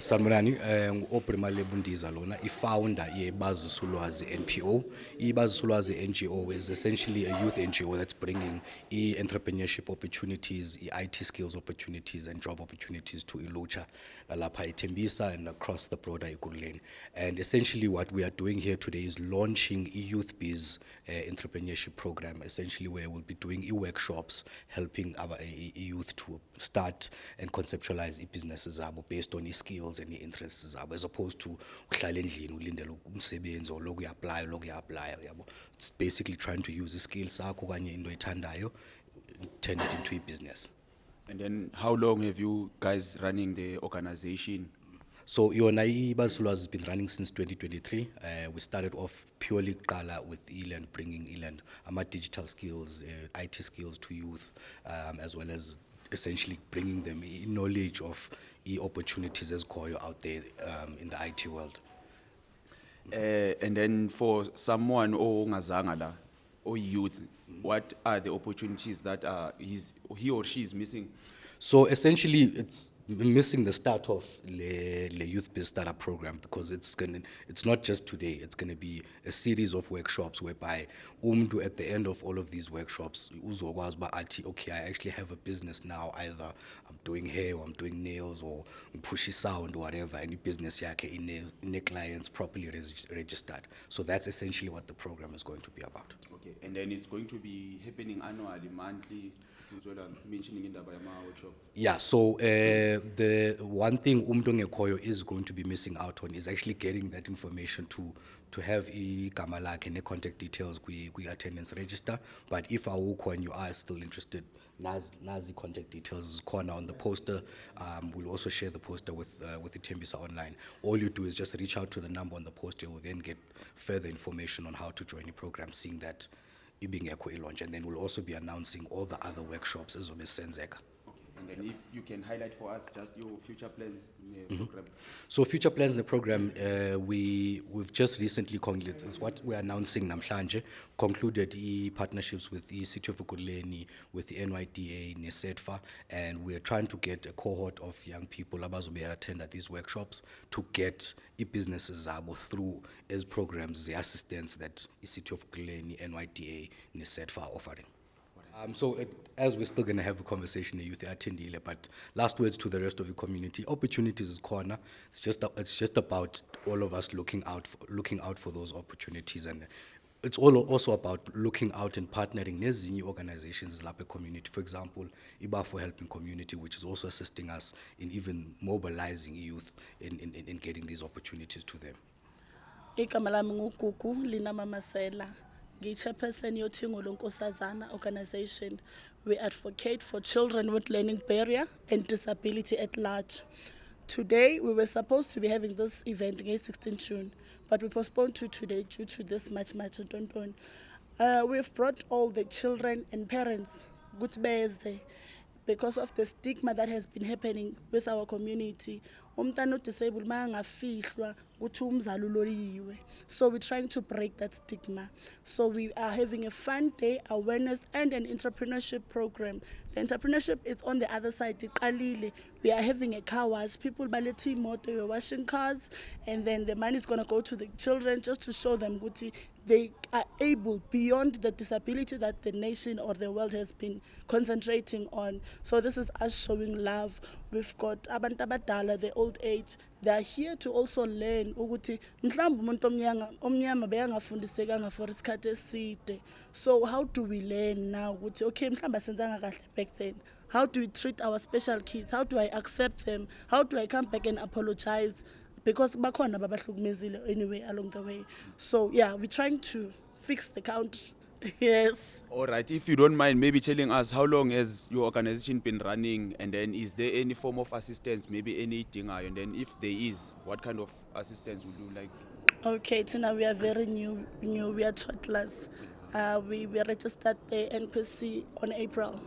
Sanibonani, ngu-Obrimale Bundiza lona, i-founder yeBazisulwazi NPO. iBazisulwazi NGO is essentially a youth NGO that's bringing entrepreneurship opportunities, IT skills opportunities and job opportunities to Ilucha, lapha eTembisa and across the broader Ekurhuleni. And essentially what we are doing here today is launching a Youth Biz entrepreneurship program, essentially where we'll be doing workshops helping our youth to start and conceptualize businesses based on skills and interests as opposed to uhlala endlini ulindele umsebenzi or loku apply yabo. It's basically trying to use the skills sakho kanye into oyithandayo, turn it into a business. And then how long have you guys running the organization? So Yona iBazisulwazi has been running since 2023. We started off purely qala with eLand, bringing eLand digital skills, IT skills to youth, as well as essentially bringing them knowledge of opportunities as koyo out there in the IT world. And then for someone ongazanga or youth, what are the opportunities that he or she is missing? So essentially, it's missing the start of the Youth Biz Startup program because it's not just today. It's gonna be a series of workshops whereby at the end of all of these workshops, okay, I actually have a business now. Either I'm doing hair, or I'm doing nails, or pushy sound, or whatever. Any business yake in clients properly registered. So that's essentially what the program is going to be about. Okay, and then it's going to be happening annually, monthly. Since what I'm mentioning in the workshop. Yeah, so the one thing Umdongekoyo is going to be missing out on is actually getting that information to have igama lakhe and contact details kwi attendance register. But if awukho and you are still interested, nazi contact details is corner on the poster. We'll also share the poster with the Tembisa online. All you do is just reach out to the number on the poster. You'll then get further information on how to join the program, seeing that being launch, and then we'll also be announcing all the other workshops as well as Senzeka. And then if you can highlight for us just your future plans in the program. So future plans in the program, we've just recently concluded, is what we're announcing namhlanje, concluded partnerships with the City of Ekurhuleni, with the NYDA, NESEDFA, and we're trying to get a cohort of young people abazobe attend at these workshops to get businesses through as programs, the assistance that the City of Ekurhuleni, NYDA, NESEDFA are offering. As we're still going to have a conversation, the youth attendee, but last words to the rest of the community. Opportunities is corner. It's just about all of us looking out for those opportunities, and it's also about looking out and partnering with organizations like a community. For example, IBA for Helping Community, which is also assisting us in even mobilizing youth in getting these opportunities to them. Igama lami nguGugu Lina Mamasela. Chairperson yoThingo Lonkosazana organization. We advocate for children with learning barrier and disability at large. Today, we were supposed to be having this event on 16 June, but we postponed to today due to this much. We've brought all the children and parents, good birthday, because of the stigma that has been happening with our community. Umntana disabled mangafihlwa ukuthi umzali uloliwe. So we're trying to break that stigma. So we are having a fun day, awareness and an entrepreneurship program. The entrepreneurship is on the other side. We are having a car wash. People baleti motor, we're washing cars, and then the money is going to go to the children just to show them kuti they are able beyond the disability that the nation or the world has been concentrating on. So this is us showing love. We've got abantu abadala, the old age. They are here to also learn ukuthi mhlawumbe umuntu omnyama beyangafundisekanga for isikhathi eside. So how do we learn now ukuthi okay mhlawumbe asenzanga kahle back then? How do we treat our special kids? How do I accept them? How do I come back and apologize? Because bakhona babahlukumezile anyway along the way. So yeah, we're trying to fix the country. Yes. All right, if you don't mind maybe telling us how long has your organization been running, and then is there any form of assistance, maybe anything, and then if there is, what kind of assistance would you like? Okay, so now we are very new, we are toddlers. We registered the NPC on April.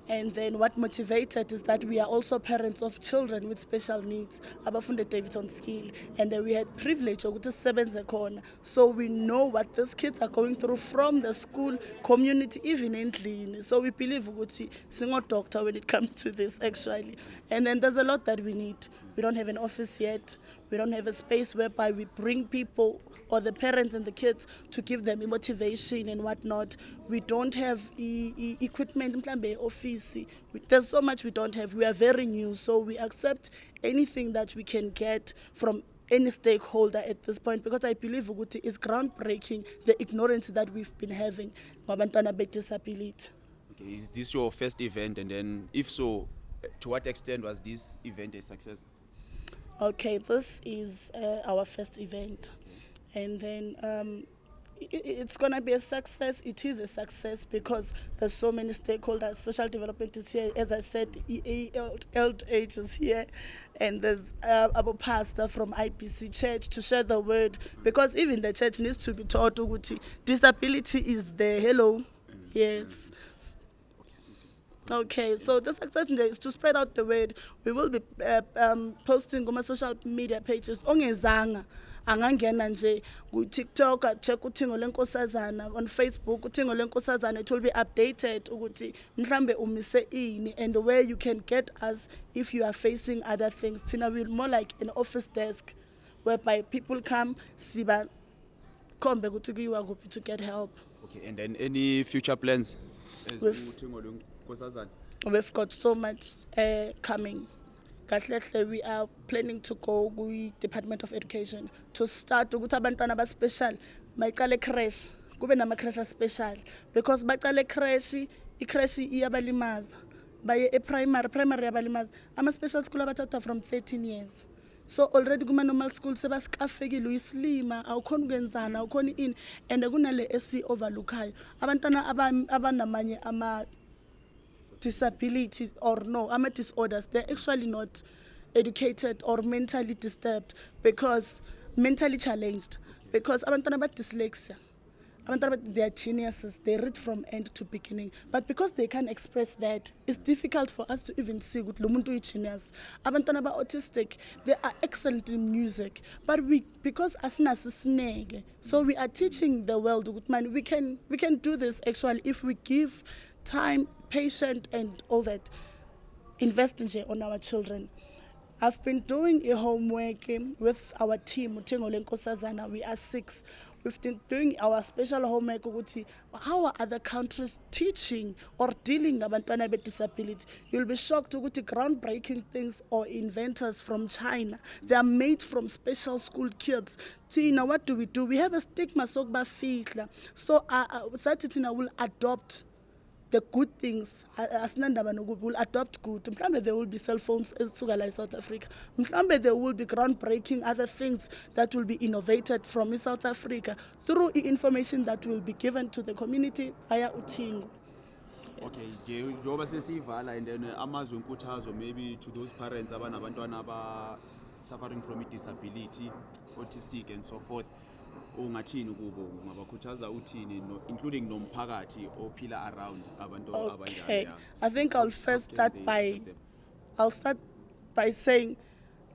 And then what motivated is that we are also parents of children with special needs, abafunde Davidson skill, and we had privilege of sebenze khona. So we know what these kids are going through from the school, community, even in clean. So we believe ukuthi singo doctor when it comes to this actually. And then there's a lot that we need. We don't have an office yet. We don't have a space whereby we bring people or the parents and the kids to give them motivation and whatnot. We don't have equipment, mhlambe office. There's so much we don't have. We are very new, so we accept anything that we can get from any stakeholder at this point, because I believe ukuthi it's groundbreaking, the ignorance that we've been having ngabantwana be-disability. Okay, is this your first event? And then if so, to what extent was this event a success? Okay, this is our first event. And then it's going to be a success. It is a success because there's so many stakeholders. Social development is here. As I said, old age is here. And there's our pastor from IPC Church to share the word. Because even the church needs to be taught ukuthi disability is there. Hello. Yes. Okay, so the success is to spread out the word. We will be posting on my social media pages. Ongezanga angangena nje ku TikTok check uthingo lenkosazana, on Facebook uthingo lenkosazana, it will be updated ukuthi mhlambe umise ini and where you can get us if you are facing other things. Tina will more like an office desk whereby people come siba kombe ukuthi kuyiwa kuphi to get help. Okay, and then any future plans? We've got so much coming. Kahle we are planning to go with Department of Education to start ukuthi abantwana ba special mayiqale crash kube nama crash special, because baqale crash I-crash iyabalimaza baye e-primary yabalimaza ama special school abathatha from 13 years. So already kuma normal school sebasikafekile uyislima awukhona ukenzana awukhona in, and kunale SC overlookayo abantwana abanamanye ama disabilities or no, ama disorders, they're actually not educated or mentally disturbed, because mentally challenged, because abantwana ba dyslexia, they are geniuses, they read from end to beginning, but because they can't express that, it's difficult for us to even see ukuthi lo muntu uyi-genius. Abantwana ba autistic, they are excellent in music, but because asinaso isineke, so we are teaching the world ukuthi man, we can do this actually if we give time, patient and all that, investing on our children. I've been doing a homework with our team, Uthengo lenkosazana. We are 6. We've been doing our special homework ukuthi how are other countries teaching or dealing abantwana with disability. You'll be shocked ukuthi groundbreaking things or inventors from China, they are made from special school kids. Tina, what do? We have a stigma sokuba fihla. So sathi Tina will adopt the good things. Asinandaba nokubi, will adopt good. Mhlambe there will be cell phones ezisuka la South Africa. Mhlambe there will be groundbreaking other things that will be innovated from South Africa through information that will be given to the community via Uthingo. Okay, njengoba sesivala, and then amazwi enkuthazo maybe to those parents abanabantwana aba suffering from a disability, autistic and so forth. Ungathini kubo, ungabakhuthaza uthini, including nomphakathi ophila around abantu abanjalo? Okay, I think I'll start by saying,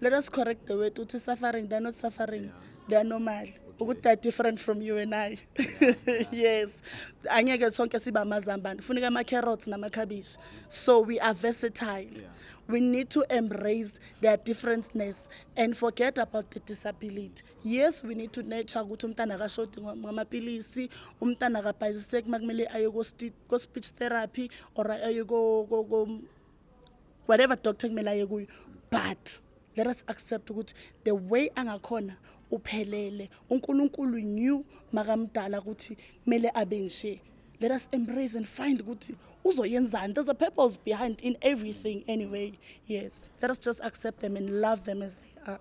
let us correct the word uthi suffering. They're not suffering, they are normal. Ukuthi they're different from you and I. Yes, angeke sonke siba amazambane, funeka ama carrots nama cabbage. So we are versatile. We need to embrace their differentness and forget about the disability. Yes, we need to nurture ukuthi umntana akashoti ngamapilisi, umntana akabhayiseki makumele aye go speech therapy or aye go whatever doctor kumele aye kuyo. But let us accept ukuthi the way angakhona uphelele, uNkulunkulu knew makamdala ukuthi kumele abe nje. Let us embrace and find ukuthi uzoyenzani. There's a purpose behind in everything anyway. Yes, let us just accept them and love them as they are.